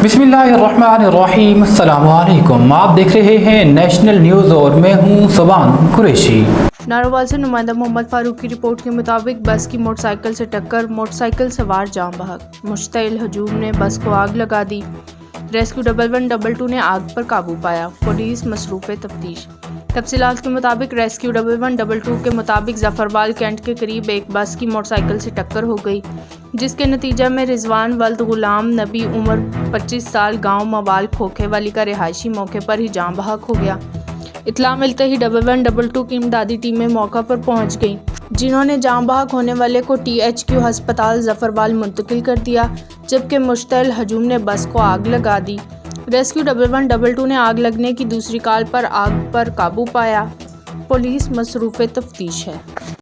बिस्मिल्लाहिर्रहमानिर्रहीम। अस्सलाम वालेकुम। आप देख रहे हैं नेशनल न्यूज़ और मैं हूं सुबान कुरैशी। नारोवाल से नुमाइंदा मोहम्मद फारूक की रिपोर्ट के मुताबिक बस की मोटरसाइकिल से टक्कर, मोटरसाइकिल सवार जाम बहक। मुश्तइल हजूम ने बस को आग लगा दी। रेस्क्यू 1112 ने आग पर काबू पाया। पुलिस मसरूफ़ तफ्तीश। तफसीलात के मुताबिक रेस्क्यू 1112 के मुताबिक जफरवाल कैंट के करीब एक बस की मोटरसाइकिल से टक्कर हो गई, जिसके नतीजा में रिजवान वल्द गुलाम नबी उम्र 25 साल गांव मवाल खोखे वाली का रिहायशी मौके पर ही जाम बहक हो गया। इत्तला मिलते ही 1112 की इमदादी टीमें मौका पर पहुंच गईं, जिन्होंने जाम बहक होने वाले को THQ हस्पताल जफरवाल मुंतकिल कर दिया, जबकि मुश्तइल हजूम ने बस को आग लगा दी। रेस्क्यू 1112 ने आग लगने की दूसरी कॉल पर आग पर काबू पाया। पुलिस मसरूफ़ तफ्तीश है।